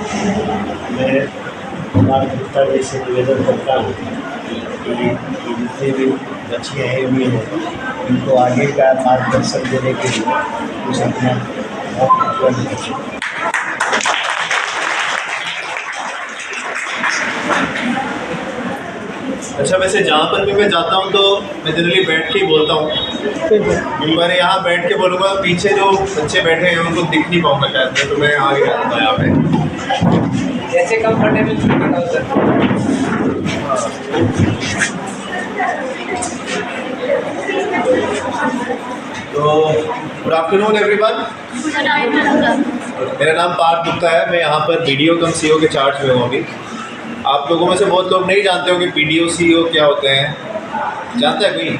मैं कुमार गुप्ता जी से निवेदन करता हूँ कि जितने भी बच्चे आए हुए हैं उनको आगे का मार्गदर्शन देने के लिए कुछ अपना उपलब्ध करें। अच्छा, वैसे जहाँ पर भी मैं जाता हूँ तो मैं जनरली बैठ के ही बोलता हूँ, पर यहाँ बैठ के बोलूँगा पीछे जो बच्चे बैठे हैं उनको दिख नहीं पाऊँगा शायद मैं, तो मैं आगे रहूँगा यहाँ पे जैसे कंफर्टेबल फील बताओ सर। तो गुड आफ्टरनून एवरीवन। मेरा नाम पार्थ गुप्ता है। मैं यहाँ पर BDO कम CO के चार्ज में हूँ अभी। आप लोगों में से बहुत लोग नहीं जानते हो कि BDO CO क्या होते हैं, जानता है कोई?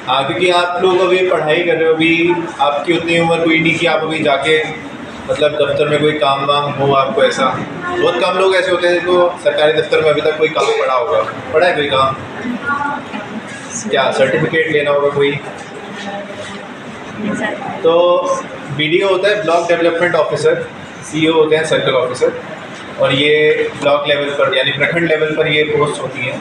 हाँ, क्योंकि आप लोग अभी पढ़ाई कर रहे हो, अभी आपकी उतनी उम्र कोई नहीं कि आप अभी जाके मतलब दफ्तर में कोई काम वाम हो आपको। ऐसा बहुत कम लोग ऐसे होते हैं जिनको सरकारी दफ्तर में अभी तक कोई काम पड़ा होगा। पढ़ा है कोई काम? क्या सर्टिफिकेट लेना होगा कोई? तो BDO होता है ब्लॉक डेवलपमेंट ऑफिसर, CO होते हैं सर्कल ऑफिसर, और ये ब्लॉक लेवल पर यानी प्रखंड लेवल पर ये पोस्ट होती है।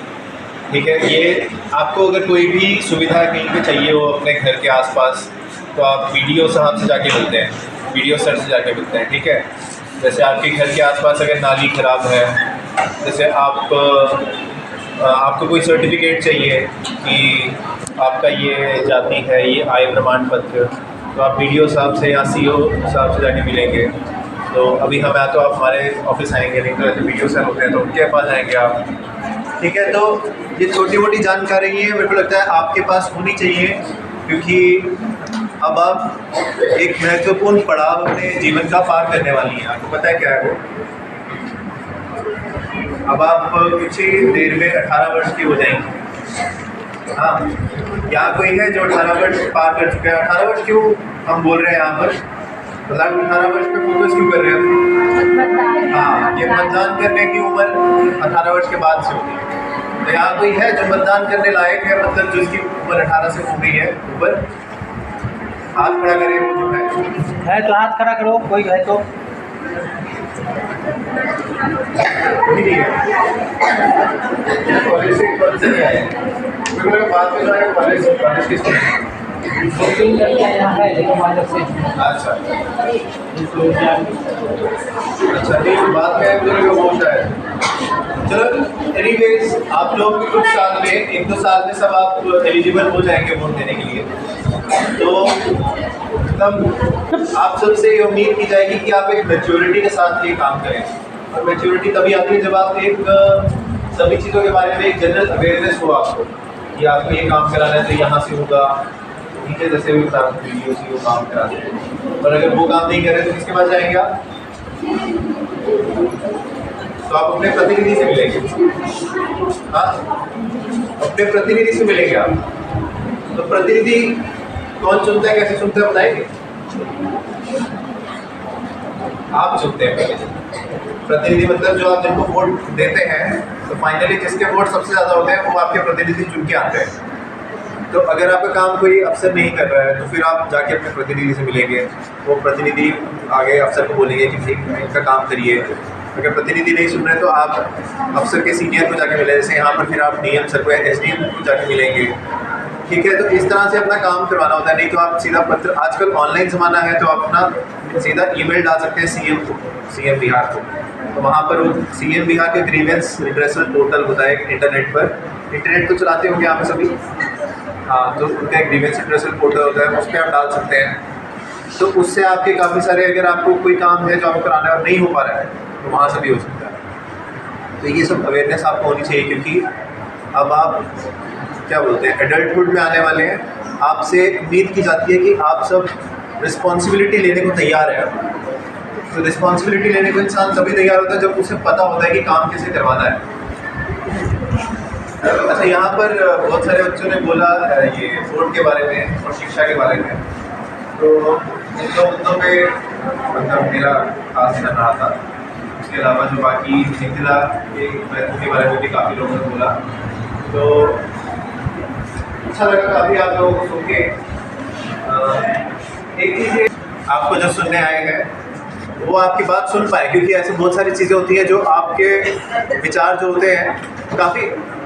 ठीक है, ये आपको अगर कोई भी सुविधा कहीं पे चाहिए हो अपने घर के आसपास तो आप BDO साहब से जाके मिलते हैं, BDO सर से जाके मिलते हैं। ठीक है, जैसे आपके घर के आसपास अगर नाली ख़राब है, जैसे आपको कोई सर्टिफिकेट चाहिए कि आपका ये जाति है, ये आय प्रमाण पत्र, तो आप BDO साहब से या CO साहब से जाके मिलेंगे। तो अभी हम या तो आप हमारे ऑफिस आएंगे, नहीं तो ऐसे BDO सर होते हैं तो उनके पास आएंगे आप। ठीक है, तो ये छोटी मोटी जानकारी है, मेरे को लगता है आपके पास होनी चाहिए, क्योंकि अब आप एक महत्वपूर्ण पड़ाव अपने जीवन का पार करने वाली हैं। आपको पता है क्या है वो? अब आप कुछ ही देर में 18 वर्ष की हो जाएंगी। हाँ, यहाँ कोई है जो 18 वर्ष पार कर चुके हैं? 18 वर्ष क्यों हम बोल रहे हैं यहाँ पर? मतलब 18 वर्ष पे फोकस क्यों कर रहे हैं? हाँ, ये मतदान करने की उम्र 18 वर्ष के बाद से होती है। तो यहाँ कोई है जो मतदान करने लायक है, मतलब जिसकी उम्र 18 से हो गई है ऊपर? हाथ खड़ा करें वो जो है तो हाथ खड़ा करो, कोई है तो। नहीं है। कॉलेज से आए हैं बाद में जो है कॉलेज की यहाँ है लेकिन माधव से। अच्छा नहीं, बाद में मुझे वो शायद। चलो एनीवेज, आप लोग कुछ साल में 1-2 साल में सब आप एलिजिबल हो जाएंगे वोट देने के लिए। तो तब आप सबसे ये उम्मीद की जाएगी कि आप एक मैच्योरिटी के साथ ये काम करें। और मैच्योरिटी तभी आती है जब आप एक सभी चीज़ों के बारे में एक जनरल अवेयरनेस हो आपको कि आपको ये काम कराना है तो यहाँ से होगा। ठीक है, जैसे भी BDO से वो काम कराते हैं, और अगर वो काम नहीं करे तो किसके पास जाएंगे आप? तो आप अपने प्रतिनिधि से मिलेंगे। हाँ, अपने प्रतिनिधि से मिलेंगे आप। तो प्रतिनिधि कौन चुनता है, कैसे चुनता है बताएंगे? आप चुनते हैं प्रतिनिधि, मतलब जो आप जिनको वोट देते हैं, तो फाइनली जिसके वोट सबसे ज़्यादा होते हैं वो आपके प्रतिनिधि चुन के आते हैं। तो अगर आपका काम कोई अफसर नहीं कर रहा है तो फिर आप जाके अपने प्रतिनिधि से मिलेंगे। वो प्रतिनिधि आगे अफसर को बोलेंगे कि भाई इनका काम करिए। अगर प्रतिनिधि नहीं सुन रहे तो आप अफसर के सीनियर को जाके मिले, जैसे यहाँ पर फिर आप DM सर को, SDM को जाके मिलेंगे। ठीक है, तो इस तरह से अपना काम करवाना होता है। नहीं तो आप सीधा पत्र, आजकल ऑनलाइन ज़माना है तो आप अपना सीधा ईमेल डाल सकते हैं CM को, CM बिहार को। तो वहाँ पर वो CM बिहार के ग्रीवेंस रिड्रेसल पोर्टल होता है इंटरनेट पर। इंटरनेट को चलाते होंगे यहाँ पे सभी? हाँ, तो उनका एक ग्रीवेंस रिड्रेसल पोर्टल होता है, उस पर आप डाल सकते हैं। तो उससे आपके काफ़ी सारे, अगर आपको कोई काम है जो आपको कराना है और नहीं हो पा रहा है तो वहाँ से भी हो सकता है। तो ये सब अवेयरनेस आपको होनी चाहिए, क्योंकि अब आप क्या बोलते हैं, एडल्टहुड में आने वाले हैं। आपसे उम्मीद की जाती है कि आप सब रिस्पॉन्सिबिलिटी लेने को तैयार है। तो रिस्पॉन्सिबिलिटी लेने को इंसान तभी तैयार होता है जब उसे पता होता है कि काम कैसे करवाना है। अच्छा, यहाँ पर बहुत सारे बच्चों ने बोला ये वोट के बारे में और शिक्षा के बारे में, तो इन दो मुद्दों पे मतलब मेरा खास ध्यान रहा था। उसके अलावा जो बाकी जिला के महत्व के बारे में भी काफ़ी लोगों ने बोला, तो अच्छा लगा काफ़ी आप लोगों को सुन के। एक चीज़ आपको जो सुनने आए हैं वो आपकी बात सुन पाए, क्योंकि ऐसी बहुत सारी चीज़ें होती हैं जो आपके विचार जो होते हैं, काफ़ी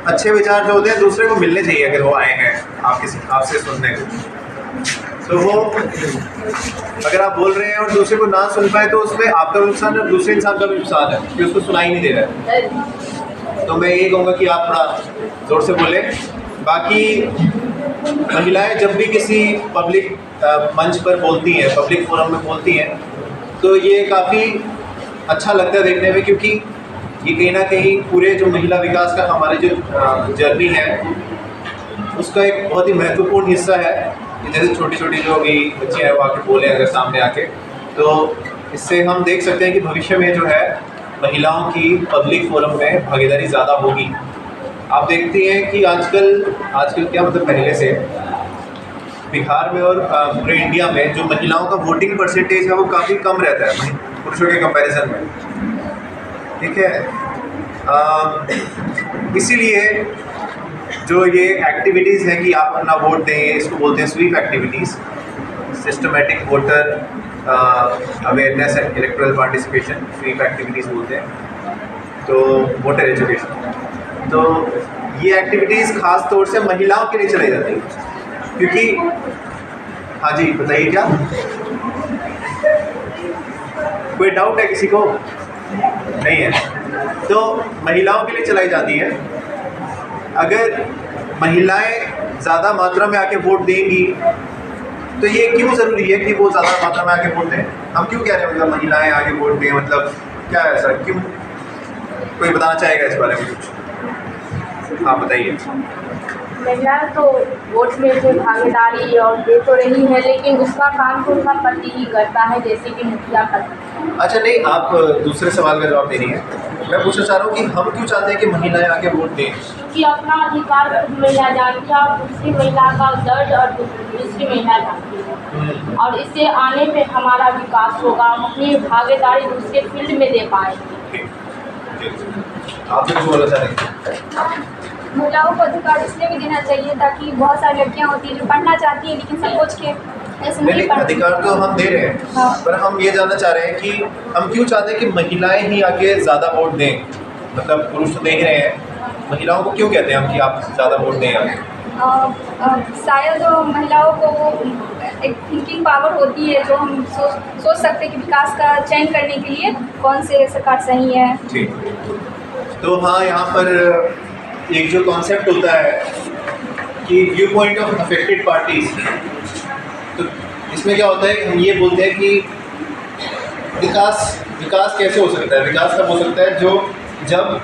अच्छे विचार जो होते हैं दूसरे को मिलने चाहिए अगर वो आए हैं आपसे सुनने को। तो वो अगर आप बोल रहे हैं और दूसरे को ना सुन पाए तो उसमें आपका भी नुकसान है और दूसरे इंसान का भी नुकसान है कि उसको सुनाई नहीं दे रहा है। तो मैं यही कहूँगा कि आप थोड़ा ज़ोर से बोलें। बाकी महिलाएं जब भी किसी पब्लिक मंच पर बोलती हैं, पब्लिक फोरम में बोलती हैं, तो ये काफ़ी अच्छा लगता है देखने में, क्योंकि ये कहीं ना कहीं पूरे जो महिला विकास का हमारे जो जर्नी है उसका एक बहुत ही महत्वपूर्ण हिस्सा है। जैसे छोटी छोटी जो अभी बच्चियाँ हैं वो आके बोले अगर सामने आके, तो इससे हम देख सकते हैं कि भविष्य में जो है महिलाओं की पब्लिक फोरम में भागीदारी ज़्यादा होगी। आप देखते हैं कि आजकल क्या मतलब पहले से बिहार में और पूरे इंडिया में जो महिलाओं का वोटिंग परसेंटेज है वो काफ़ी कम रहता है पुरुषों के कंपैरिजन में, ठीक है। इसीलिए जो ये एक्टिविटीज़ है कि आप अपना वोट दें, इसको बोलते हैं SVEEP activities, systematic voter awareness and electoral participation, SVEEP activities बोलते हैं, तो वोटर एजुकेशन। तो ये एक्टिविटीज़ खास तौर से महिलाओं के लिए चलाई जाती है, क्योंकि हाँ जी बताइए क्या कोई डाउट है किसी को? नहीं है। तो महिलाओं के लिए चलाई जाती है। अगर महिलाएं ज़्यादा मात्रा में आके वोट देंगी तो ये क्यों ज़रूरी है कि वो ज़्यादा मात्रा में आके वोट दें? हम क्यों कह रहे हैं मतलब महिलाएं आगे वोट दें, मतलब क्या है ऐसा, क्यों? कोई बताना चाहेगा इस बारे में कुछ? हाँ बताइए। महिलाएं तो वोट में जो भागीदारी और दे तो रही है, लेकिन उसका काम तो उनका पति ही करता है, जैसे कि मुखिया करता है। अच्छा नहीं, आप दूसरे सवाल का जवाब दे रही हैं। मैं पूछना चाह रहा हूँ कि हम क्यों चाहते हैं कि महिलाएं आगे वोट दें? कि अपना अधिकार खुद महिला जानती है और दूसरी महिला का दर्द और दूसरी महिला जानती है, और इससे आने पे हमारा विकास होगा, हम अपनी भागीदारी दूसरे फील्ड में दे पाएंगे। आप कुछ बोलना चाह रहे हैं? महिलाओं को अधिकार इसलिए भी देना चाहिए ताकि बहुत सारी लड़कियां होती हैं जो पढ़ना चाहती हैं लेकिन संकोच के ऐसे नहीं पढ़। अधिकार तो हम दे रहे हैं, हाँ। पर हम ये जानना चाह रहे हैं कि हम क्यों चाहते हैं कि महिलाएं ही आगे ज़्यादा वोट दें। मतलब पुरुष तो दे रहे हैं, महिलाओं को क्यों कहते हैं हम कि आप ज़्यादा वोट दें आगे? शायद महिलाओं को वो एक थिंकिंग पावर होती है जो हम सोच सकते हैं कि विकास का चयन करने के लिए कौन से सरकार सही है। ठीक, तो हाँ यहाँ पर एक जो कॉन्सेप्ट होता है कि view point of affected parties, तो इसमें क्या होता है कि हम ये बोलते हैं कि विकास कैसे हो सकता है? विकास तब हो सकता है जब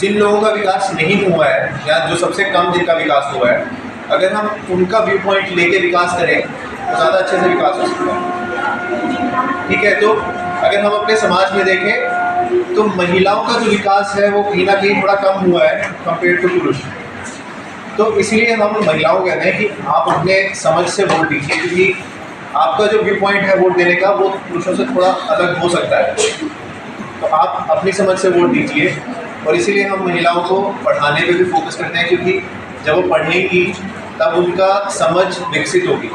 जिन लोगों का विकास नहीं हुआ है या जो सबसे कम जिनका विकास हुआ है, अगर हम उनका व्यू पॉइंट लेके विकास करें तो ज़्यादा अच्छे से विकास हो सकता है, ठीक है। तो अगर हम अपने समाज में देखें तो महिलाओं का जो विकास है वो कहीं ना कहीं थोड़ा कम हुआ है कंपेयर टू पुरुष। तो इसलिए हम महिलाओं को कहते हैं कि आप अपने समझ से वोट दीजिए, क्योंकि आपका जो व्यू पॉइंट है वोट देने का वो पुरुषों से थोड़ा अलग हो सकता है। तो आप अपनी समझ से वोट दीजिए, और इसीलिए हम महिलाओं को पढ़ाने पे भी फोकस करते हैं, क्योंकि जब वो पढ़ेंगी तब उनका समझ विकसित होगी,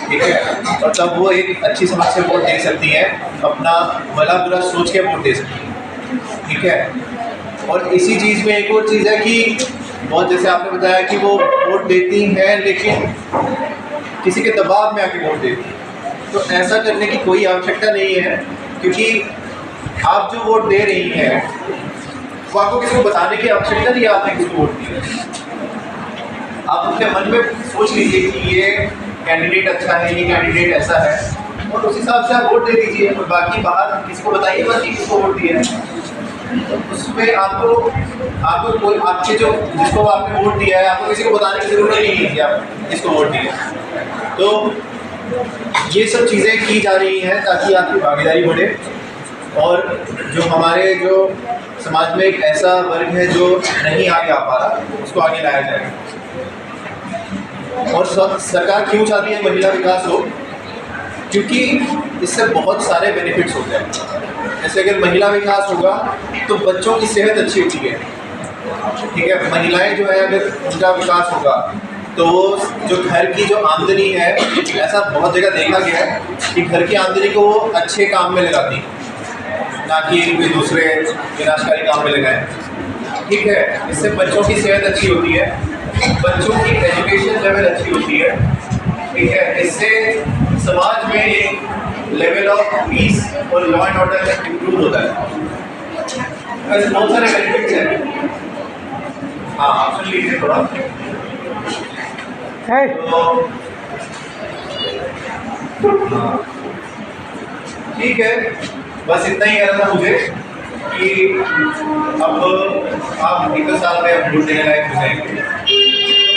ठीक है, और तब वो एक अच्छी समझ से वोट दे सकती हैं, अपना भला बुरा सोच के वोट दे सकती हैं, ठीक है। और इसी चीज़ में एक और चीज़ है कि बहुत जैसे आपने बताया कि वो वोट देती हैं लेकिन किसी के दबाव में आके वोट देती हैं, तो ऐसा करने की कोई आवश्यकता नहीं है, क्योंकि आप जो वोट दे रही हैं वो आपको किसी को बताने की आवश्यकता नहीं है आपने किसको वोट दिया। आप अपने मन में सोच लीजिए कि ये कैंडिडेट अच्छा है, ये कैंडिडेट ऐसा है, और उस हिसाब से आप वोट दे दीजिए, और बाकी बाहर किसी को बताइए मत कि किसको वोट दिया है। उसमें आपको कोई आपके जो जिसको आपने वोट दिया है आपको किसी को बताने की ज़रूरत नहीं है कि आप किसको वोट दिया। तो ये सब चीज़ें की जा रही हैं ताकि आपकी भागीदारी बढ़े, और जो हमारे जो समाज में एक ऐसा वर्ग है जो नहीं आगे आ पा रहा उसको आगे लाया जाए। और सरकार क्यों चाहती है महिला विकास हो? क्योंकि इससे बहुत सारे बेनिफिट्स होते हैं। जैसे अगर महिला विकास होगा तो बच्चों की सेहत अच्छी होती है, ठीक है। महिलाएं जो है अगर उनका विकास होगा तो जो घर की जो आमदनी है, ऐसा बहुत जगह देखा गया है कि घर की आमदनी को वो अच्छे काम में लगाती है, ना कि कोई दूसरे विनाशकारी काम में लगाएं। ठीक है, इससे बच्चों की सेहत अच्छी होती है, बच्चों की एजुकेशन लेवल अच्छी होती है। ठीक है, इससे समाज में एक लेवल ऑफ पीस और लॉ एंड ऑर्डर इम्प्रूव होता है। ऐसे बहुत सारे बेनिफिट्स हैं। हाँ, आप सुन लीजिए थोड़ा। तो हाँ, ठीक है, बस इतना ही कहना था मुझे कि अब आप 1 साल में अब वोट देने लायक हो जाएंगे,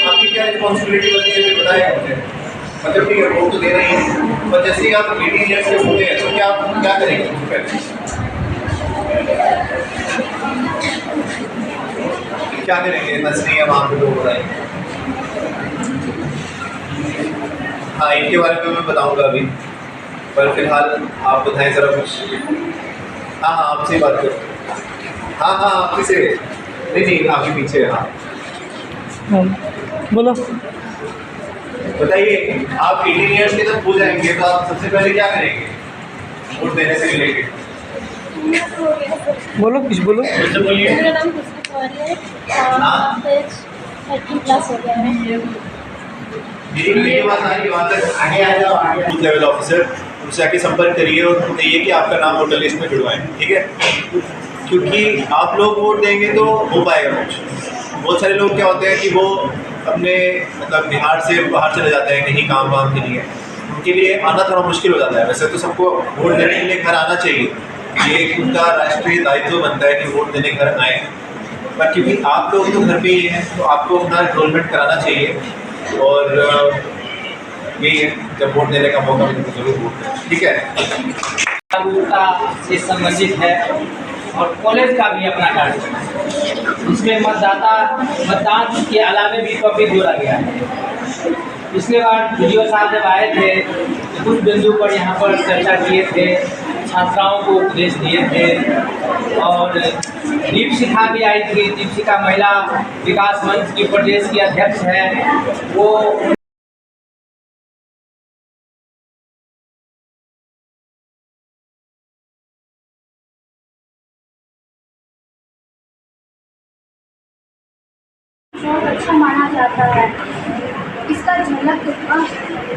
आपकी क्या रिस्पॉन्सिबिलिटी बनती है मुझे बताया मुझे। मतलब ठीक है, वोट तो दे रही है, पर जैसे ही आप 18 ईयर्स के होते हैं तो क्या करेंगे पहले, क्या करेंगे? नसरी है वहाँ पे लोग बताएंगे। हाँ, इनके बारे में मैं बताऊंगा अभी, पर फिलहाल आप बताएं ज़रा कुछ। हाँ, आपसे ही बात करो। हाँ, आपसे से नहीं, आपके पीछे। हाँ, बोलो। बताइए, आप 18 ईयर्स के जब हो जाएंगे तो आप सबसे पहले क्या करेंगे वोट देने से रिलेटेड? बोलो, कुछ बोलो। बोलिए। मेरा नाम खुशबू तिवारी है और एज 30+ हो गया है। मेरी बात आ रही, वहाँ तक आगे आ जाओ। बूथ लेवल ऑफिसर, उनसे आके संपर्क करिए और बताइए कि आपका नाम वोटर लिस्ट में जुड़वाएं। ठीक है, क्योंकि आप लोग वोट देंगे तो हो पाएगा कुछ। बहुत सारे लोग क्या होते हैं कि वो अपने मतलब बिहार से बाहर चले जाते हैं कहीं काम वाम के लिए, उनके लिए आना थोड़ा मुश्किल हो जाता है। वैसे तो सबको वोट देने के लिए घर आना चाहिए, ये एक उनका राष्ट्रीय दायित्व बनता है कि वोट देने घर आए, पर क्योंकि आप लोग तो घर पे ही हैं तो आपको अपना एनरोलमेंट कराना चाहिए। और यही है, जब वोट देने का मौका मिले तो जरूर वोट दें। ठीक है, जागरूकता से संबंधित है और कॉलेज का भी अपना कार्य है। इसमें मतदान के अलावे भी टॉपिक जोड़ा गया है। पिछले बार वीडियो साहब जब आए थे तो कुछ बिंदु पर यहाँ पर चर्चा किए थे, छात्राओं को उपदेश दिए थे और दीपशिखा भी आई थी। दीपशिखा महिला विकास मंच की प्रदेश की अध्यक्ष है, वो बहुत अच्छा माना जाता है। इसका झलक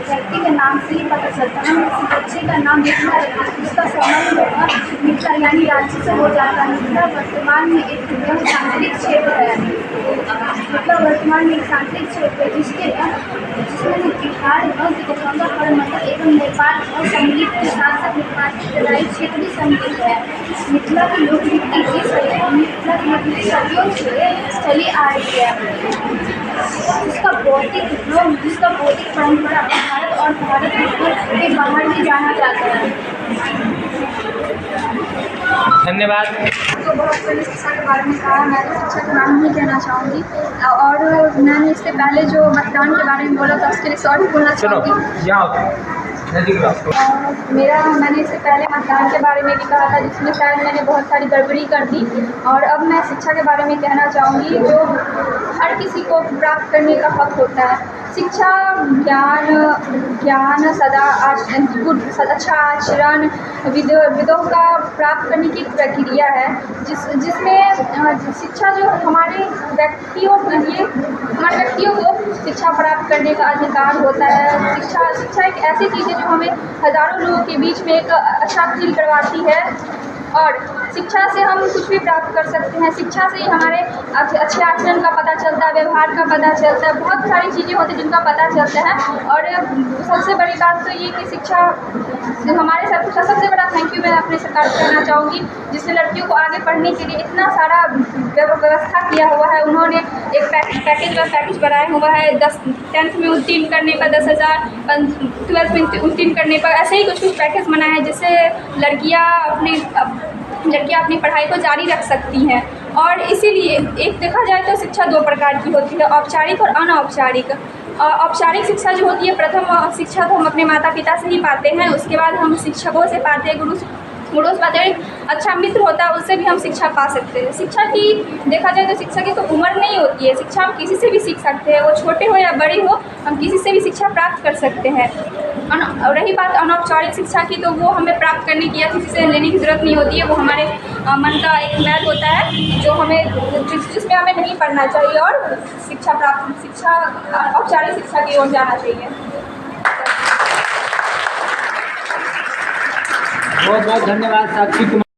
व्यक्ति के नाम से ही पता चलता है। किसी बच्चे का नाम लिखना रहता है, उसका संबंध होगा मिथिला यानी राज्य से हो जाता है। मिथिला वर्तमान में एक सांस्कृतिक क्षेत्र है। मतलब वर्तमान में एक सांस्कृतिक क्षेत्र है जिसमें बिहार एवं गंगा परमंडल एवं नेपाल और संगीत के साथ साथ नेपाल की तराई क्षेत्र भी सम्मिलित है। मिथिला की लोकगीति मिथिला की सदियों से चली आ रही है। जिसका भौतिक परंपरा भारत और भारत के बाहर भी जाना जाता है। धन्यवाद। तो बहुत पहले शिक्षा के बारे में कहा, मैं तो शिक्षा के बारे में नहीं कहना चाहूँगी। और मैंने इससे पहले जो मतदान के बारे में बोला था उसके लिए सॉरी बोलना चाहूँगी। मैंने इससे पहले मतदान के बारे में भी कहा था, जिसमें शायद मैंने बहुत सारी गड़बड़ी कर दी। और अब मैं शिक्षा के बारे में कहना चाहूँगी, जो हर किसी को प्राप्त करने का हक होता है। शिक्षा ज्ञान अच्छा आचरण विदों का प्राप्त करने की प्रक्रिया है, जिसमें शिक्षा जो हमारे व्यक्तियों को शिक्षा प्राप्त करने का अधिकार होता है। शिक्षा एक ऐसी चीज़ है जो हमें हज़ारों लोगों के बीच में एक अच्छा फील करवाती है और शिक्षा से हम कुछ भी प्राप्त कर सकते हैं। शिक्षा से ही हमारे अच्छे आचरण का पता चलता है, व्यवहार का पता चलता है, बहुत सारी चीज़ें होती हैं जिनका पता चलता है। और सबसे बड़ी बात तो ये कि शिक्षा से हमारे सबसे बड़ा थैंक यू मैं अपने सरकार को कहना चाहूँगी, जिसने लड़कियों को आगे पढ़ने के लिए इतना सारा व्यवस्था किया हुआ है। उन्होंने एक पैकेज बनाया हुआ है। 10th में उत्तीर्ण करने पर 10,000, 12th में उत्तीर्ण करने पर ऐसे ही कुछ पैकेज बनाए हैं, जिससे लड़कियाँ अपनी पढ़ाई को जारी रख सकती हैं। और इसीलिए एक देखा जाए तो शिक्षा 2 प्रकार की होती है, औपचारिक और अनौपचारिक। औपचारिक शिक्षा जो होती है, प्रथम शिक्षा तो हम अपने माता पिता से ही पाते हैं, उसके बाद हम शिक्षकों से पाते हैं, गुरु से पाते हैं। अच्छा मित्र होता है, उससे भी हम शिक्षा पा सकते हैं। शिक्षा की देखा जाए तो शिक्षा की कोई उम्र नहीं होती है। शिक्षा हम किसी से भी सीख सकते हैं, वो छोटे हो या बड़े हो, हम किसी से भी शिक्षा प्राप्त कर सकते हैं। रही बात अनौपचारिक शिक्षा की, तो वो हमें प्राप्त करने की या किसी से लेने की ज़रूरत नहीं होती है। वो हमारे मन का एक मैप होता है जो हमें जिसमें हमें नहीं पढ़ना चाहिए और शिक्षा औपचारिक शिक्षा की ओर जाना चाहिए। बहुत बहुत धन्यवाद साक्षी कुमार।